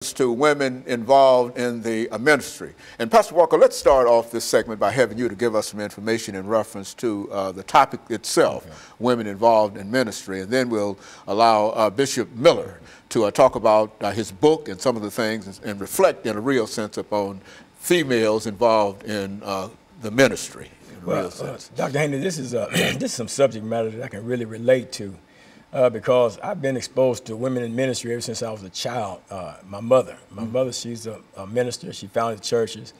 to women involved in the ministry. And Pastor Walker, let's start off this segment by having you to give us some information in reference to the topic itself, okay. Women involved in ministry, and then we'll allow Bishop Miller to talk about his book and some of the things and reflect in a real sense upon females involved in the ministry. Well, Dr. Haney, this is some subject matter that I can really relate to. Because I've been exposed to women in ministry ever since I was a child. My mother, she's a minister. She founded churches.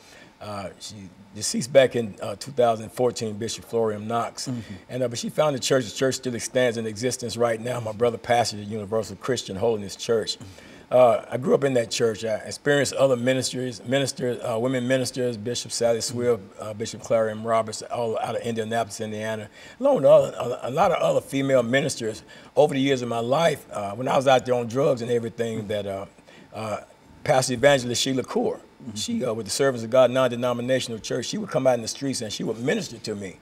She deceased back in 2014, Bishop Florian Knox. But she founded church. The church still stands in existence right now. My brother pastors the Universal Christian Holiness Church. I grew up in that church. I experienced other ministries, women ministers, Bishop Sally Swift, Bishop Clara M. Roberts, all out of Indianapolis, Indiana, along with a lot of other female ministers over the years of my life. When I was out there on drugs and everything, that Pastor Evangelist Sheila Kaur, she, with the Servants of God non-denominational church, she would come out in the streets and she would minister to me.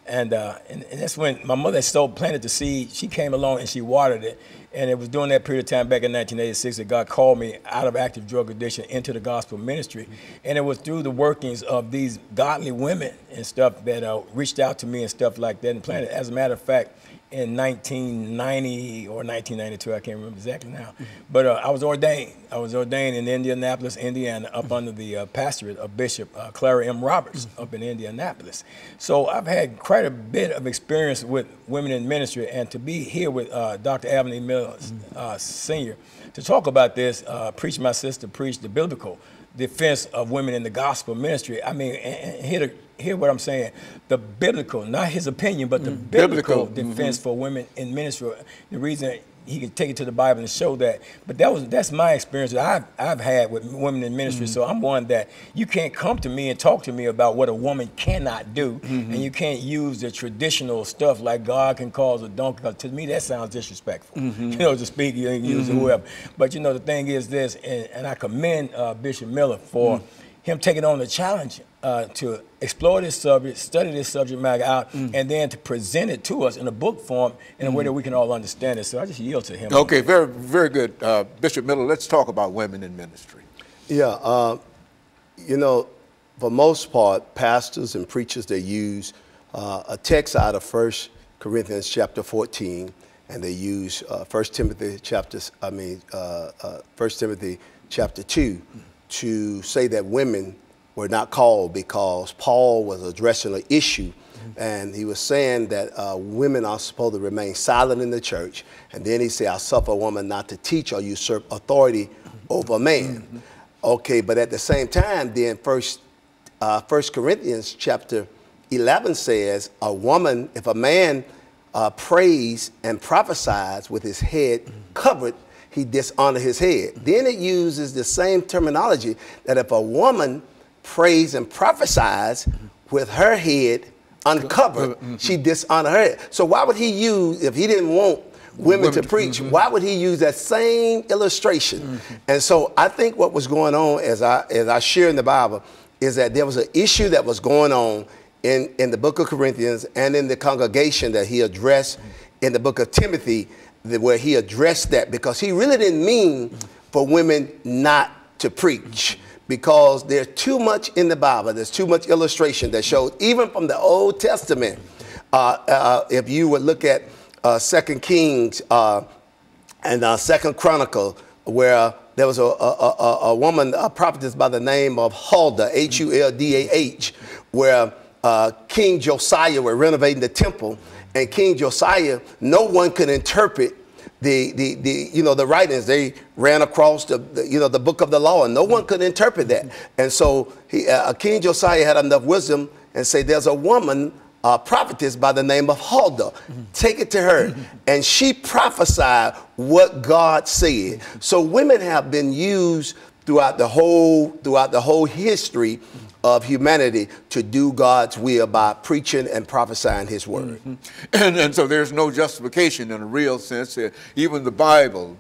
And that's when my mother planted the seed. She came along and she watered it. And it was during that period of time back in 1986 that God called me out of active drug addiction into the gospel ministry. And it was through the workings of these godly women and stuff that reached out to me and stuff like that and planted. As a matter of fact, in 1990 or 1992, I can't remember exactly now. But I was ordained. I was ordained in Indianapolis, Indiana, up under the pastorate of Bishop Clara M. Roberts up in Indianapolis. So I've had quite a bit of experience with women in ministry, and to be here with Dr. AMiller5 Sr. to talk about this, preach my sister, preach the biblical defense of women in the gospel ministry. I mean, and hear what I'm saying. The biblical, not his opinion, but the biblical defense for women in ministry. The reason he can take it to the Bible and show that. But that's my experience that I've had with women in ministry. So I'm one that you can't come to me and talk to me about what a woman cannot do, and you can't use the traditional stuff like God can cause a donkey. Because to me, that sounds disrespectful. You know, to speak, you can use whoever. But you know, the thing is this, and I commend Bishop Miller for him taking on the challenge to explore this subject, study this subject matter out, and then to present it to us in a book form in a way that we can all understand it. So I just yield to him. Okay, very, very good. Bishop Miller, let's talk about women in ministry. Yeah, you know, for most part, pastors and preachers, they use a text out of 1 Corinthians chapter 14, and they use 1 Timothy chapter 2 to say that women were not called, because Paul was addressing an issue, and he was saying that women are supposed to remain silent in the church. And then he said, I suffer a woman not to teach or usurp authority over a man. Okay, but at the same time, then 1 Corinthians chapter 11 says, a woman, if a man prays and prophesies with his head covered, he dishonors his head. Then it uses the same terminology that if a woman prays and prophesies with her head uncovered, she dishonors her head. So why would he use, if he didn't want women to preach, why would he use that same illustration? And so I think what was going on, as I share in the Bible, is that there was an issue that was going on in the book of Corinthians and in the congregation that he addressed in the book of Timothy, where he addressed that, because he really didn't mean for women not to preach, because there's too much in the Bible. There's too much illustration that shows, even from the Old Testament. If you would look at 2 Kings and 2 Chronicle, where there was a woman, a prophetess by the name of Huldah, H-U-L-D-A-H, where King Josiah were renovating the temple. And King Josiah, no one could interpret the writings. They ran across the book of the law, and no one could interpret that. And so King Josiah had enough wisdom and say, there's a woman, prophetess by the name of Huldah. Take it to her. And she prophesied what God said. So women have been used throughout the whole history of humanity to do God's will by preaching and prophesying his word. And so there's no justification in a real sense. Even the Bible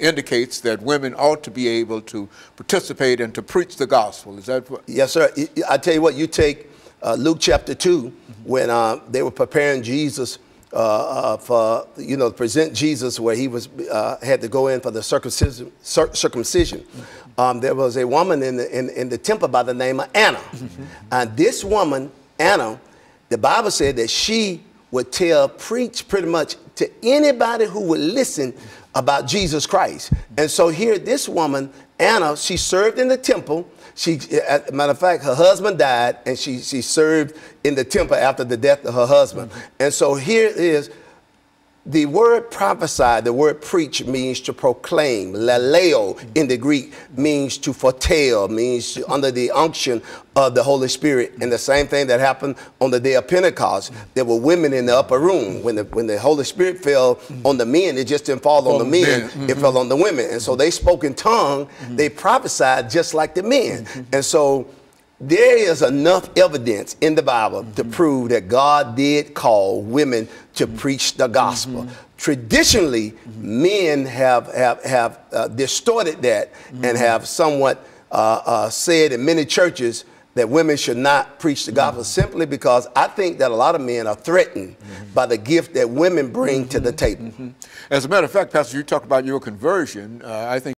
indicates that women ought to be able to participate and to preach the gospel. Is that what? Yes, sir. I tell you what, you take Luke chapter 2, when they were preparing Jesus for present Jesus, where he was had to go in for the circumcision. There was a woman in the temple by the name of Anna, and this woman Anna, the Bible said that she would preach pretty much to anybody who would listen about Jesus Christ. And so here, this woman Anna, she served in the temple. As a matter of fact, her husband died, and she served in the temple after the death of her husband. And so here is the word prophesy. The word preach means to proclaim. Laleo in the Greek means to foretell, means under the unction of the Holy Spirit. And the same thing that happened on the day of Pentecost. There were women in the upper room. When the Holy Spirit fell on the men, it just didn't fall on the men. It fell on the women. And so they spoke in tongue. They prophesied just like the men. And so there is enough evidence in the Bible to prove that God did call women to preach the gospel. Traditionally, men have distorted that and have somewhat said in many churches that women should not preach the gospel, simply because I think that a lot of men are threatened by the gift that women bring to the table. As a matter of fact, Pastor, you talked about your conversion. I think